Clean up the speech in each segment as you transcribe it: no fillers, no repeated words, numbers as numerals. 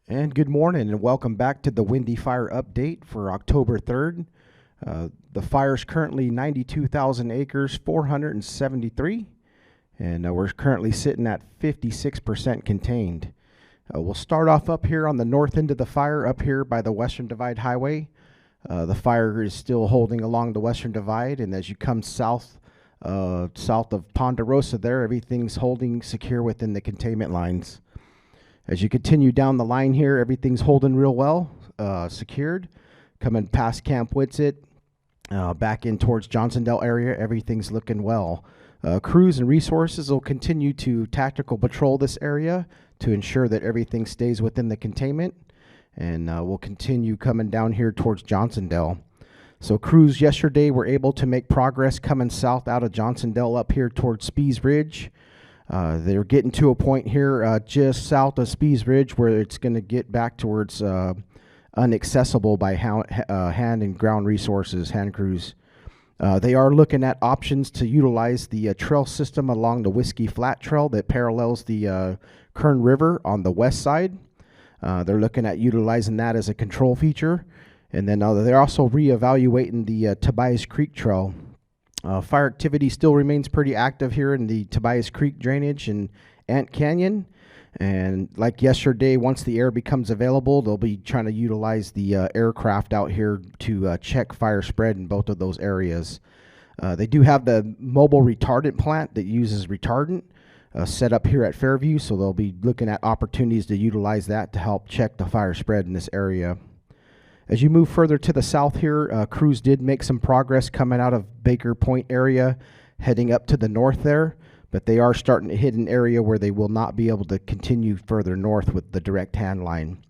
And good morning and welcome back to the Windy Fire Update for October 3rd. The fire is currently 92,000 acres, 473, and we're currently sitting at 56% contained. We'll start off up here on the north end of the fire, up here by the Western Divide Highway. The fire is still holding along the Western Divide, and as you come south of Ponderosa there, everything's holding secure within the containment lines. As you continue down the line here, everything's holding real well, secured. Coming past Camp Whitsett, back in towards Johnsondale area, everything's looking well. Crews and resources will continue to tactical patrol this area to ensure that everything stays within the containment, and we'll continue coming down here towards Johnsondale. So crews yesterday were able to make progress coming south out of Johnsondale up here towards Spees Ridge. They're getting to a point here just south of Spees Ridge where it's going to get back towards inaccessible by hand and ground resources, hand crews. They are looking at options to utilize the trail system along the Whiskey Flat Trail that parallels the Kern River on the west side. They're looking at utilizing that as a control feature. And then they're also reevaluating the Tobias Creek Trail. Fire activity still remains pretty active here in the Tobias Creek drainage and Ant Canyon. And like yesterday, once the air becomes available, they'll be trying to utilize the aircraft out here to check fire spread in both of those areas. They do have the mobile retardant plant that uses retardant set up here at Fairview, so they'll be looking at opportunities to utilize that to help check the fire spread in this area. As you move further to the south here, crews did make some progress coming out of Baker Point area, heading up to the north there, but they are starting to hit an area where they will not be able to continue further north with the direct hand line.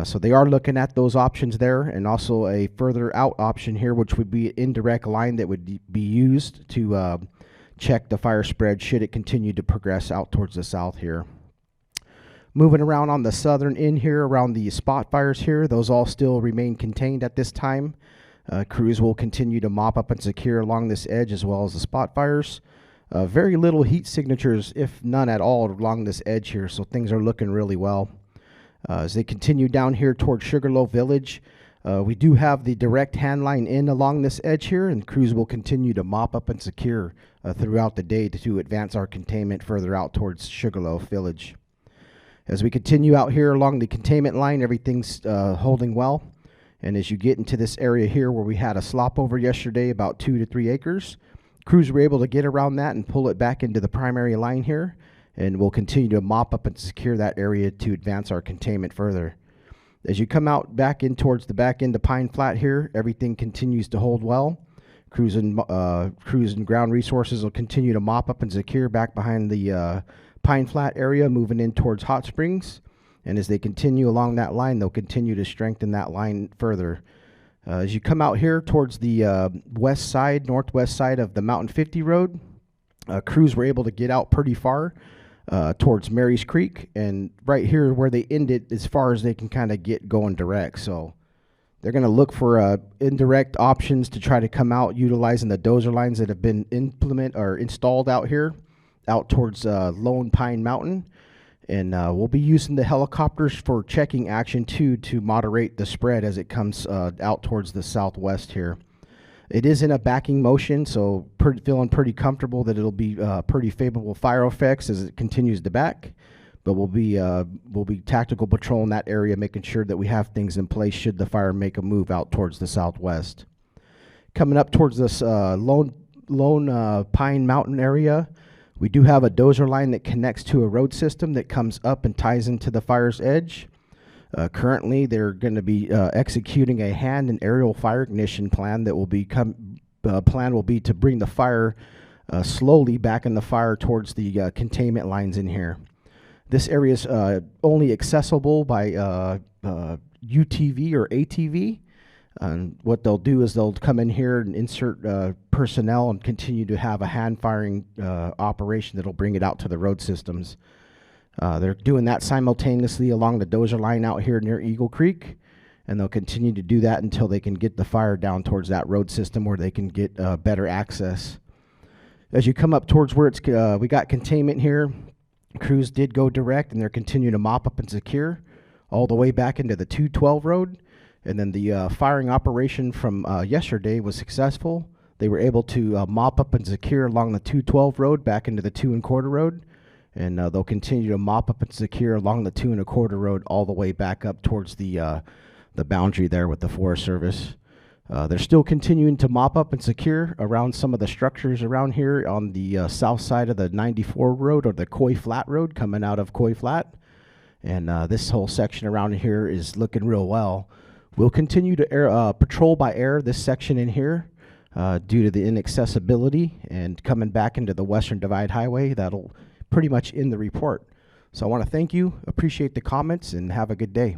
So they are looking at those options there, and also a further out option here, which would be an indirect line that would be used to check the fire spread should it continue to progress out towards the south here. Moving around on the southern end here, around the spot fires here, those all still remain contained at this time. Crews will continue to mop up and secure along this edge as well as the spot fires. Very little heat signatures, if none at all, along this edge here, so things are looking really well. As they continue down here towards Sugarloaf Village, we do have the direct hand line in along this edge here, and crews will continue to mop up and secure throughout the day to advance our containment further out towards Sugarloaf Village. As we continue out here along the containment line, everything's holding well. And as you get into this area here where we had a slop over yesterday, about 2 to 3 acres, crews were able to get around that and pull it back into the primary line here. And we'll continue to mop up and secure that area to advance our containment further. As you come out back in towards the back end of Pine Flat here, everything continues to hold well. Crews and ground resources will continue to mop up and secure back behind the Pine Flat area, moving in towards Hot Springs. And as they continue along that line, they'll continue to strengthen that line further. As you come out here towards the northwest side of the Mountain 50 Road, crews were able to get out pretty far towards Mary's Creek. And right here where they end it, as far as they can kind of get going direct. So they're going to look for indirect options to try to come out utilizing the dozer lines that have been installed out here, out towards Lone Pine Mountain. And we'll be using the helicopters for checking action too to moderate the spread as it comes out towards the southwest here. It is in a backing motion, so feeling pretty comfortable that it'll be pretty favorable fire effects as it continues to back. But we'll be tactical patrolling that area, making sure that we have things in place should the fire make a move out towards the southwest. Coming up towards this Lone Pine Mountain area, we do have a dozer line that connects to a road system that comes up and ties into the fire's edge. Currently, they're going to be executing a hand and aerial fire ignition plan that will plan will be to bring the fire slowly back in the fire towards the containment lines in here. This area is only accessible by UTV or ATV. And what they'll do is they'll come in here and insert personnel and continue to have a hand firing operation that'll bring it out to the road systems. They're doing that simultaneously along the dozer line out here near Eagle Creek, and they'll continue to do that until they can get the fire down towards that road system where they can get better access. As you come up towards where it's we got containment here, crews did go direct, and they're continuing to mop up and secure. all the way back into the 212 road. And then the firing operation from yesterday was successful. They were able to mop up and secure along the 212 road back into the 2 1/4 road. And they'll continue to mop up and secure along the 2 1/4 road all the way back up towards the boundary there with the Forest Service. They're still continuing to mop up and secure around some of the structures around here on the south side of the 94 road, or the Coy Flat road coming out of Coy Flat. And this whole section around here is looking real well. We'll continue to patrol by air this section in here due to the inaccessibility, and coming back into the Western Divide Highway. That'll pretty much end the report. So I want to thank you, appreciate the comments, and have a good day.